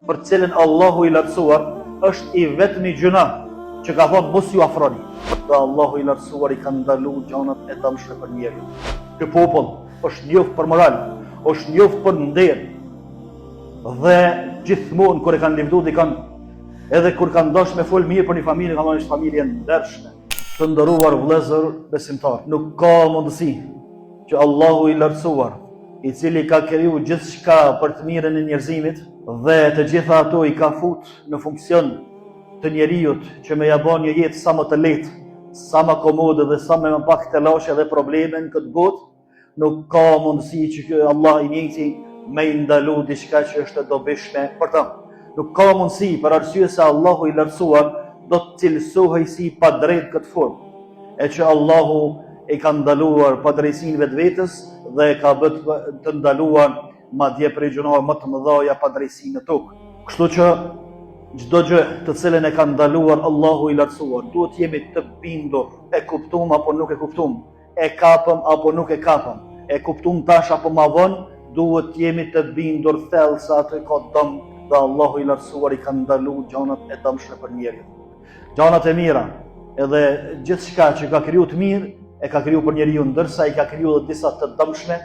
për cilën Allahu i lartësuar është i vetmi gjuna që ka thonë mos ju afroni. Dhe Allahu i lartësuar i ka ndalu gjanat e dëmshme për njeriu. Ky popull është njoft për moral, është njoft për nder. Dhe gjithmonë kur e kanë lëvdu dikon, edhe kur kanë dashur me fol mirë për një familje, ka thënë është familje ndershme. Të nderuar vëllezër besimtar, nuk ka mundësi që Allahu i lartësuar, i cili ka kriju gjithçka për të mirën e njerëzimit dhe të gjitha ato i ka fut në funksion të njeriut që me ja bën një jetë sa më të lehtë, sa më komode dhe sa më pak të lashe dhe probleme në këtë botë, nuk ka mundësi që Allah i njëjti me i ndalu diçka që është e dobishme për ta. Nuk ka mundësi për arsye se Allahu i lartësuar do të cilësohej si pa drejt këtë formë, e që Allahu e ka ndaluar padrejsinë vetvetes dhe e ka bërë të ndaluar madje prej gjunave më të mëdha padrejsinë në tokë. Kështu që çdo gjë të cilën e ka ndaluar Allahu i lartësuar, duhet jemi të bindur, e kuptum apo nuk e kuptum, e kapëm apo nuk e kapëm, e kuptum tash apo ma vonë, duhet jemi të bindur thellë se atë ka dëm dhe Allahu i lartësuar i ka ndalu gjanat e dëmshme për njeriu. Gjanat e mira, edhe gjithçka që ka kriju të mirë, e ka kriju për njeriu, ndërsa i ka kriju dhe disa të dëmshme,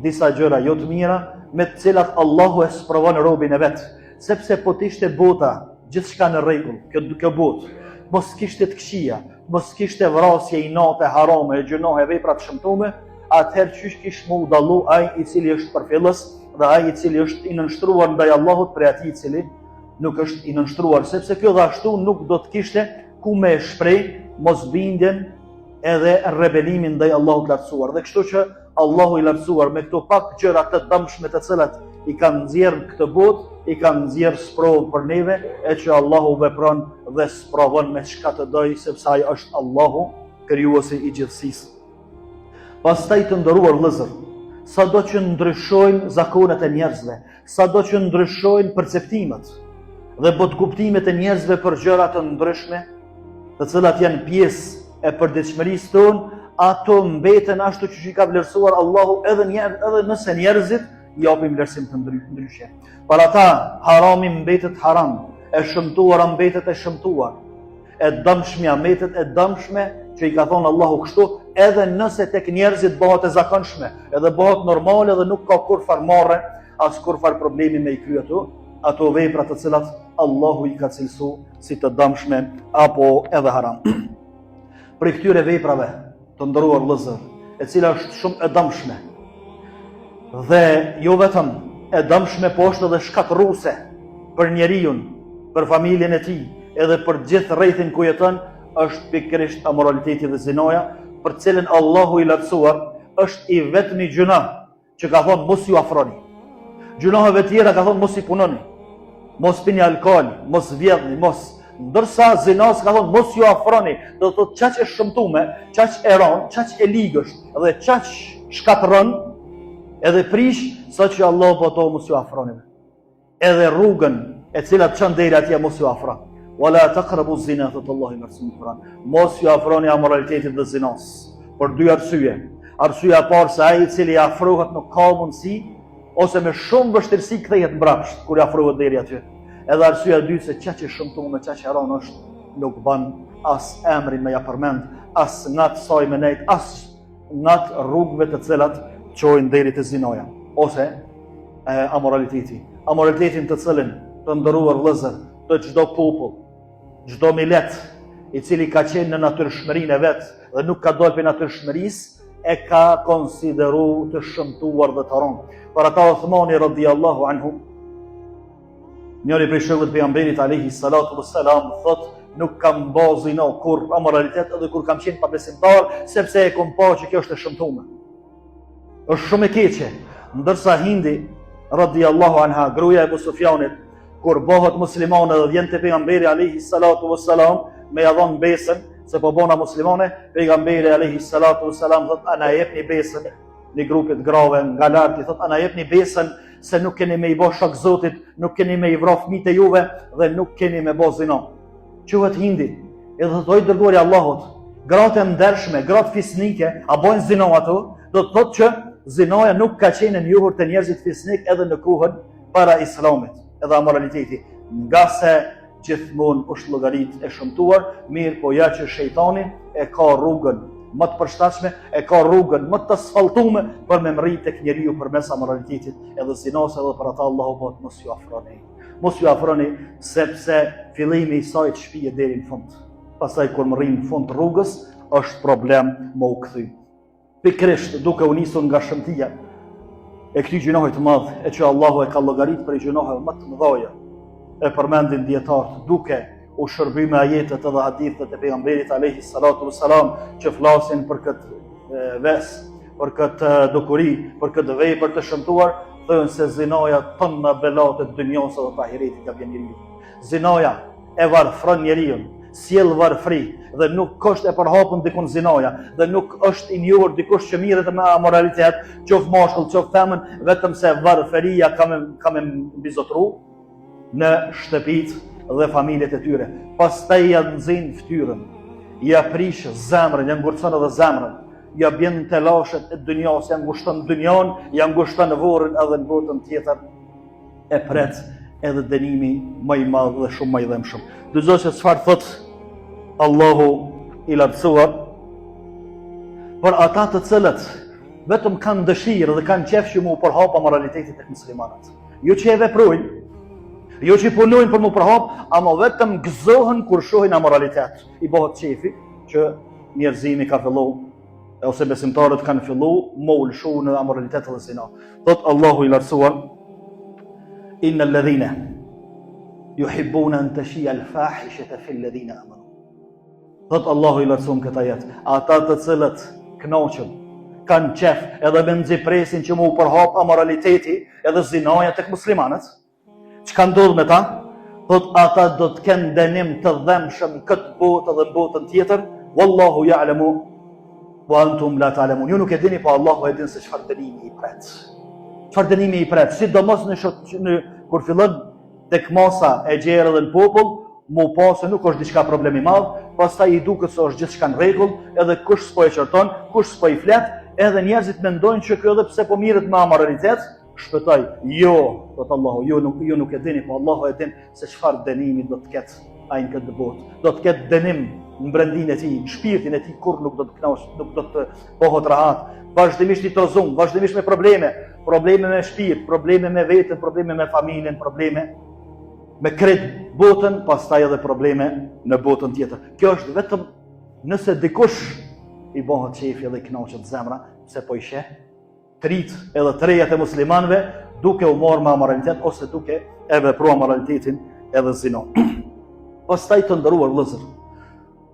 disa gjëra jo të mira, me të cilat Allahu e sprovon robin e vet. Sepse po të ishte bota, gjithçka në rregull, kjo botë, mos kishte të këqija, mos kishte vrasje, inate, harame, gjunohe, vepra të shëmtuara, atëherë qysh kish mu dallu ai i cili është përfillës dhe ai i cili është i nënshtruar ndaj Allahut për atij i cili nuk është i nënshtruar, sepse kjo dhe ashtu nuk do të kishte ku me shpreh mosbindjen edhe rebelimin ndaj Allahut të lartësuar. Dhe kështu që Allahu i lartësuar me këto pak gjëra të dëmshme të cilat i kanë nxjerrë këtë botë, i kanë nxjerrë sprovë për neve, e që Allahu vepron dhe sprovon me çka të doj, sepse ai është Allahu, krijuesi i gjithësisë. Pastaj të nderuar vëllezër, sado që ndryshojnë zakonet e njerëzve, sado që ndryshojnë perceptimet dhe botkuptimet e njerëzve për gjëra të ndryshme, të cilat janë pjesë e përditshmërisë tonë, ato mbeten ashtu që i ka vlerësuar Allahu edhe nëse njerëzit japin vlerësim të ndryshe. Për ata harami mbetet haram, e shëmtuara mbetet e shëmtuar, e dëmshmja mbetet e dëmshme, që i ka thonë Allahu kështu, edhe nëse tek njerëzit bëhet e zakonshme, edhe bëhet normale dhe nuk ka kurfar marrë, as kurfar problemi me i krye ato vepra të cilat Allahu i ka cilësu si të dëmshme apo edhe haram. Për këtyre veprave të nderuar vëllezër, e cila është shumë e dëmshme dhe jo vetëm e dëmshme, po është edhe shkatërruese për njeriu, për familjen e tij, edhe për gjithë rrethin ku jeton, është pikërisht amoraliteti dhe zinoja, për cilën Allahu i lartësuar është i vetmi gjuna që ka thonë mos ju afroni. Gjunoheve tjera ka thonë mos i punoni, mos pini alkool, mos vjedhni, mos. Ndërsa zinas ka thonë mos ju afroni, do të thotë çaq e shëmtume, çaq e ron, çaq e ligësht dhe çaq shkatërron edhe prish, sa që Allah po to mos ju afroni. Edhe rrugën e cila çon deri atje mos ju afroni. Wala taqrabu zina, thot Allahu në Kur'an. Mos ju afroni amoralitetit dhe zinas. Për dy arsye. Arsyeja e parë se ai i cili afrohet nuk ka mundësi ose me shumë vështirësi kthehet mbrapsht kur i afrohet deri atje. Edhe arsyeja e dytë se çaq e shëmtuar me çaq e ron është nuk bën as emrin me ja përmend, as nat soi me nejt, as nat rrugëve të cilat çojnë deri te zinoja ose amoraliteti. Amoralitetin të cilën të nderuar vëllezër, të çdo popull, çdo millet i cili ka qenë në natyrshmërinë e vet dhe nuk ka dalë për natyrshmërisë, e ka konsideru të shëmtuar dhe të ronë. Për ata Uthmani radhiyallahu anhu, njëri prej shokëve të pejgamberit alayhi salatu wassalam, thot nuk kam bazino kur amoralitet edhe kur kam qenë pabesimtar, sepse e kam pa që kjo është e shëmtuar. Është shumë e keqe. Ndërsa Hindi radhiyallahu anha, gruaja e Abu Sufjanit, kur bëhet muslimane dhe vjen te pejgamberi alayhi salatu wassalam me ia dhon besën se po bona muslimane, pejgamberi alayhi salatu wassalam thot ana jepni besën në grupet grave nga lart, i thot ana jepni besën se nuk keni me i bë shok Zotit, nuk keni me i vrah fëmijët e juve dhe nuk keni me bë zinë. Quhet Hindi, edhe thot dërguari i Allahut, gratë ndershme, gratë fisnike, a bojnë zinë ato? Do të thotë që zinoja nuk ka qenë e njohur te njerëzit fisnik edhe në kohën para Islamit. edhe amoraliteti, nga se gjithmonë është llogarit e shëmtuar, mirë po ja që shejtani e ka rrugën më të përshtatshme, e ka rrugën më të asfaltuar për me mërrit tek njeriu përmes amoralitetit, edhe zinos edhe për ata Allahu po mos ju afroni. Mos ju afroni sepse fillimi i saj të shpije deri në fund. Pastaj kur mërrin në fund rrugës, është problem më u kthy. Pikërisht duke u nisur nga shëmtia e këtij gjunohi të madh, e që Allahu e ka llogarit për gjunohet më të mëdha, e përmendin dietarët duke u shërby me ajetet edhe hadithet e pejgamberit alayhi salatu wassalam që flasin për këtë për këtë dukuri, për këtë vepër të shëmtuar, thënë se zinaja tëna belat e dunjos edhe të ahiretit ka vjen njeriu. Zinaja e varfron njeriu, sjell varfri dhe nuk është e përhapur dikun zinaja, dhe nuk është i njohur dikush që mirret me amoralitet, qoftë mashkull, qoftë femën, vetëm se varfëria ka me mbizotru në shtëpitë dhe familjet e tyre. Pastaj ja nxin fytyrën, ja prish zemrën, ja ngurçon edhe zemrën, ja bën telashet e dunjos, ja ngushton dunjon, ja ngushton vorrën edhe në botën tjetër, e pret edhe dënimi më i madh dhe shumë më i dhëmshëm. Dëgjoj se çfarë thot Allahu i lartësuar për ata të cilët vetëm kanë dëshirë dhe kanë qejf që mu përhap amoralitetit tek muslimanët. Jo që e veprojnë, jo që punojnë për mu përhap, ama vetëm gëzohen kur shohin amoralitet. I bëhet qefi që njerëzimi ka fillu, ose besimtarët kanë fillu, më u lëshu në amoralitet dhe zina. Thot Allahu i lartësuar, inna alladhina yuhibbuna an tashia al-fahishata fi alladhina amanu. Thot Allahu i lartësuar këtë ajet, ata të cilët kënaqen, kanë qef edhe me nxipresin që mu përhap amoraliteti edhe zinaja tek muslimanët, çka ndodh me ta? Thot ata do të kenë dënim të dhëmshëm këtë botë dhe në botën tjetër. Wallahu ya'lamu wa antum la ta'lamun. Ju nuk e dini, po Allahu e din se çfarë dënimi i pret. Çfarë dënimi i pret, sidomos kur fillon tek masa e gjerë dhe në popull, mu pa se nuk është diçka problemi madh, pastaj i duket se është gjithçka në rregull, edhe kush s'po e qorton, kush s'po i flet, edhe njerëzit mendojnë që kjo edhe pse po mirret me amoralitet, shpëtoj. Jo, thot Allahu, ju nuk e dini, po Allahu e din se çfarë dënimi do të ketë ai në këtë botë. Do të ketë dënim në brendin e tij, në shpirtin e tij, kur nuk do të kënaqë, nuk do të bëhet rahat. Vazhdimisht i tozum, vazhdimisht me probleme me shpirt, probleme me veten, probleme me familjen, probleme me kret botën, pastaj edhe probleme në botën tjetër. Kjo është vetëm nëse dikush i bëhet qefi dhe i kënaqet zemra, se po i sheh trit edhe trejat e muslimanëve duke u marrë me amoralitet ose duke e vepruar amoralitetin edhe zina. Pastaj të nderuar vëllezër,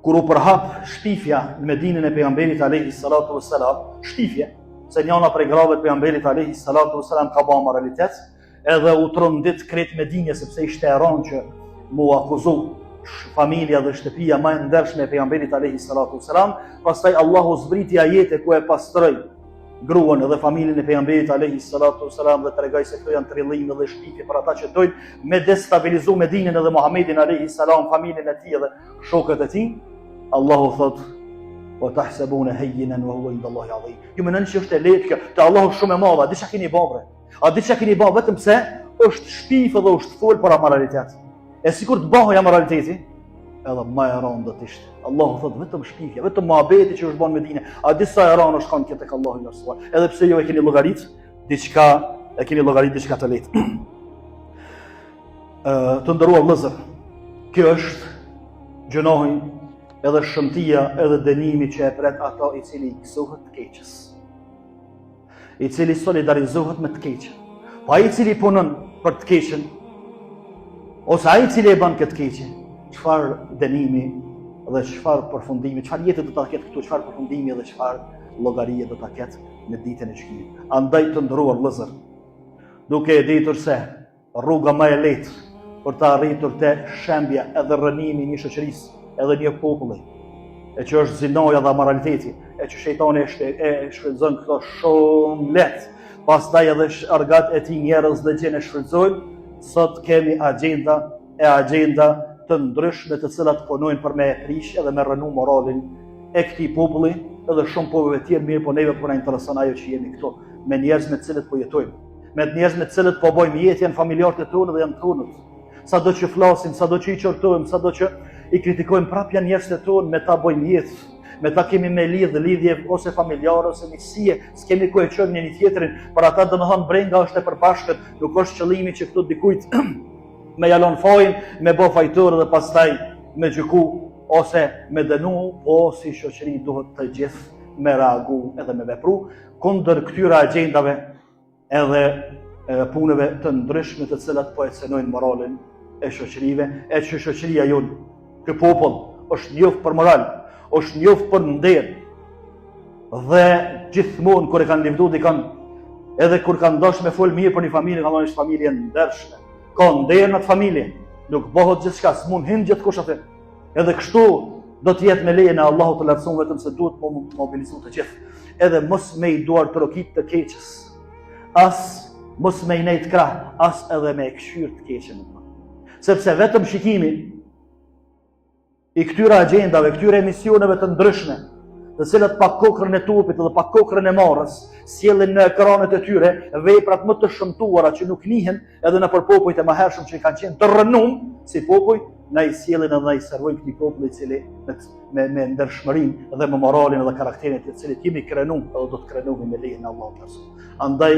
kur u përhap shpifja në Medinën e pejgamberit alayhi salatu wassalam, shpifje se njëna prej grave të pejgamberit alayhi salatu wassalam ka bërë amoralitet, edhe u trondit krejt Medinja sepse ishte e rënë që mu akuzu familja dhe shtëpia më e ndershme e pejgamberit alayhi salatu wassalam. Pastaj Allahu zbriti ajete ku e pastroi gruan dhe familjen e pejgamberit alayhi salatu wassalam dhe tregoi se këto janë trillime dhe shpifje për ata që dojnë me destabilizu Medinën edhe Muhamedit alayhi salam, familjen e tij dhe shokët e tij. Allahu thot: "Wa tahsabuna hayyinan wa huwa inda Allahi azim." Ju mendoni se është e lehtë kjo? Te Allahu shumë e madh, a di çka keni bërë? A di çka keni bërë vetëm se është shpifë dhe është fol për amoralitet. E sikur të bëhej amoraliteti, edhe më e rëndë do të ishte. Allahu thot vetëm shpifja, vetëm muhabeti që është bën në Medinë. A di sa e rëndë është kanë këtë tek Allahu i lartësuar. Edhe pse ju e keni llogarit diçka të lehtë. Të nderuar vëllezër, kjo është gjunohi edhe shëmtia edhe dënimi që e pret ato i cili i gëzohet të keqës, i cili solidarizohet me të keqën. Po ai i cili punon për të keqën, ose ai i cili e bën këtë keqë, çfarë dënimi dhe çfarë përfundimi, çfarë jete do ta ketë këtu, çfarë përfundimi dhe çfarë llogarie do ta ketë në ditën e gjykimit. Andaj të nderuar vëllezër, duke e ditur se rruga më e lehtë për të arritur te shembja edhe rrënimi i një shoqërisë edhe një populli, e që është zinaja dhe amoraliteti, e që shejtani e shfrytëzon këto shumë lehtë, pastaj edhe argat e tij njerëz dhe që ne shfrytëzojnë. Sot kemi agenda të ndryshme të cilat punojnë për me prish edhe me rënu moralin e këtij populli edhe shumë popullve tjerë, mirë po neve po na intereson ajo që jemi këtu me njerëz me të cilët po jetojmë. me të njerëz me të cilët po bojmë jetë, janë familjarët e tonë dhe janë tonët. Sado që flasim, sado që i qortojmë, sado që i kritikojmë, prap janë njerëz të tonë, me ta bojmë jetë. Me ta kemi me lidhje ose familjare ose miqësie, s'kemi ku e çojmë njëri tjetrin, për ata domethënë brenga është e përbashkët, nuk është qëllimi që këtu dikujt me jalon fajin, me bë fajtor dhe pastaj me gjyku ose me dënu, po si shoqëri duhet të gjithë me reagu edhe me vepru kundër këtyre agjendave edhe punëve të ndryshme të cilat po e cenojnë moralin e shoqërive, e që shoqëria jonë, ky popull është njoft për moral, është njoft për nder, dhe gjithmonë kur e kanë lëvdu dikon, edhe kur kanë dashur me fol mirë për një familje, kanë thënë është familje ndershme, ka nder në atë familje, nuk bëhet gjithçka, s'mund hin gjithkush atë. Edhe kështu do të jetë me lejen e Allahut të lartësuar, vetëm se duhet të mobilizu të gjithë, edhe mos me i duar trokit të keqës, as mos me i nejt krah, as edhe me e këshyr të keqen. Sepse vetëm shikimi i këtyre agjendave, këtyre emisioneve të ndryshme, të cilat pa kokrën e tupit dhe pa kokrën e marrës, sjellin në ekranet e tyre veprat më të shëmtuara që nuk njihen edhe në popujt e mëhershëm që kanë qenë të rënum si popull, na i sjellin edhe na i servojnë këtij populli i cili me ndershmërinë dhe me moralin dhe karakterin të cilit jemi krenu edhe do të krenohemi me lejen e Allahut. Andaj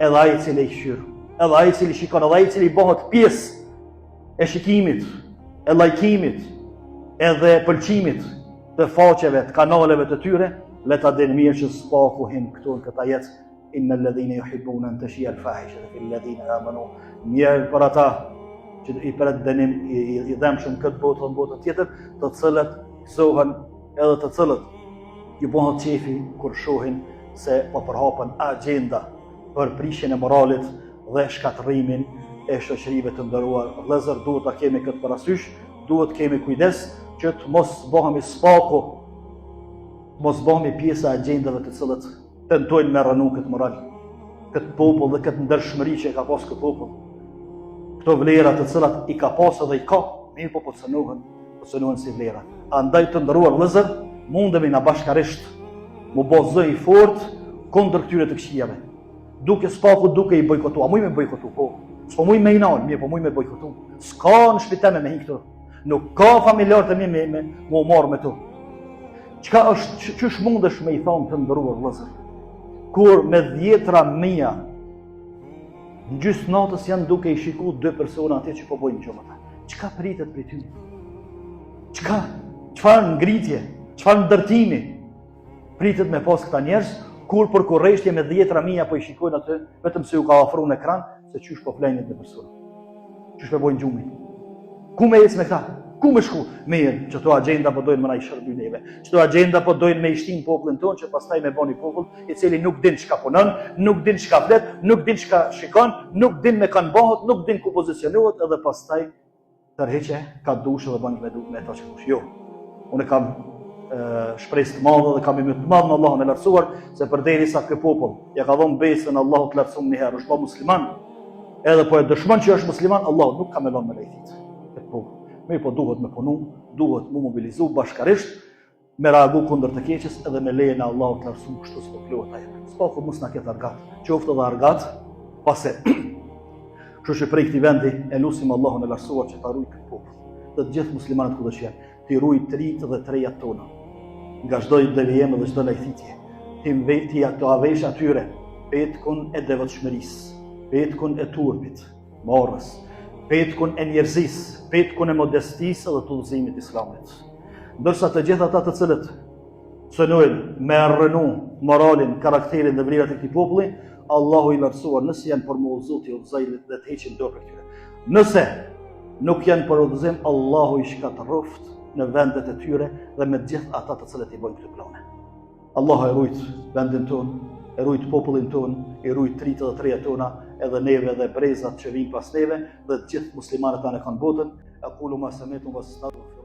edhe ai i cili i këshyr, edhe ai i cili shikon, edhe ai i cili bëhet pjesë e shikimit, e lajkimit, edhe pëlqimit të faqeve, të kanaleve të tyre, le ta dinë mirë që s'paku hin këtu në këtë jetë, innal ladhina yuhibbuna an tashia al-fahishata fil ladhina amanu, mirë për ata që i pret dënim i dëmshëm këtë botë dhe botën tjetër, të cilët gëzohen edhe të cilët i bëhet qefi kur shohin se po përhapen agjenda për prishjen e moralit dhe shkatërimin e shoqërive të nderuar. Vëllezër, duhet ta kemi këtë parasysh, duhet kemi kujdes që të mos bëhemi spaku, mos bëhemi pjesë e agjendave të cilët tentojnë me rënu këtë moral, këtë popull dhe këtë ndershmëri që e ka pas këtë popull. Këto vlera të cilat i ka pas edhe i ka, mirë po cënohen si vlera. Andaj të nderuar vëllezër, mundemi na bashkarisht mu bë zë i fortë kundër këtyre të këqijave. Duke spaku duke i bojkotu, a muj me bojkotu, po. S'po muj me inal, mirë po muj me bojkotu. S'ka në shpiteme me hi këtu. Nuk ka familjarët e mi me marrë me tu. Qka është, qësh mundesh me i thonë të ndëruar vëllezër? Kur me 10 mia në gjysmë natës janë duke i shiku 2 persona atje që po bojnë gjumëta. Qka pritet për ty? Qfar ngritje, qfar ndërtimi pritet me pas këta njerëz, kur për kurreshtje me 10 mia po i shikojnë atë, vetëm se ju ka ofru në ekran, se qysh po flenjët në persona. Qysh po bojnë gjumin. Ku me ecë me këta? Ku me shku? Mirë, që to agenda po dojnë më na i shërby neve. Që to agenda po dojnë me i shtin popullin tonë, që pastaj me bani popull, i cili nuk din çka punon, nuk din çka flet, nuk din çka shikon, nuk din me kanë bëhet, nuk din ku pozicionohet, edhe pastaj tërheqe ka dushë dhe bën me ta që dush. Jo. Unë kam shpresë të madhe dhe kam imjet të madh në Allahun e lartësuar, se përderisa ky popull ja ka dhënë besën Allahut të lartësuar një herë, është pa musliman, edhe po e dëshmon që është musliman, Allahu nuk ka me lënë me lejtit. Mirë po duhet me punu, duhet mu mobilizu bashkarisht, me reagu kundër të keqes edhe me lejen e Allahut të lartësuar kështu s'po pluhet ajo. Spaku mos na ketë argat, qoftë edhe argat, pase. Kështu që prej këtij vendi e lutim Allahun e lartësuar që ta ruaj këtë popull, dhe të gjithë muslimanët kudo që janë, të ruaj tritë dhe trejat tona, nga çdo devijim dhe çdo lajthitje, ti ato avesh atyre, petkun e devotshmërisë, petkun e turpit, marrës, petkun e njerëzisë, petkun e modestisë dhe të udhëzimit islamit. Ndërsa të gjithë ata të cilët cënojnë me rënu moralin, karakterin dhe vlerat e këtij populli, Allahu i lartësuar, nëse janë për udhëzu të udhëzojnë dhe të heqin dorë për tyre. Nëse nuk janë për udhëzim, Allahu i shkat rroft në vendet e tyre dhe me gjithë ata të cilët i bojnë këto plane. Allahu e rujt vendin tonë, e rujt popullin tonë, e rujt tritë dhe treja tona, edhe neve dhe brezat që vinë pas neve, dhe gjithë muslimanët tanë e kanë botën. Aqulu ma sami'tum wastaghfirullaha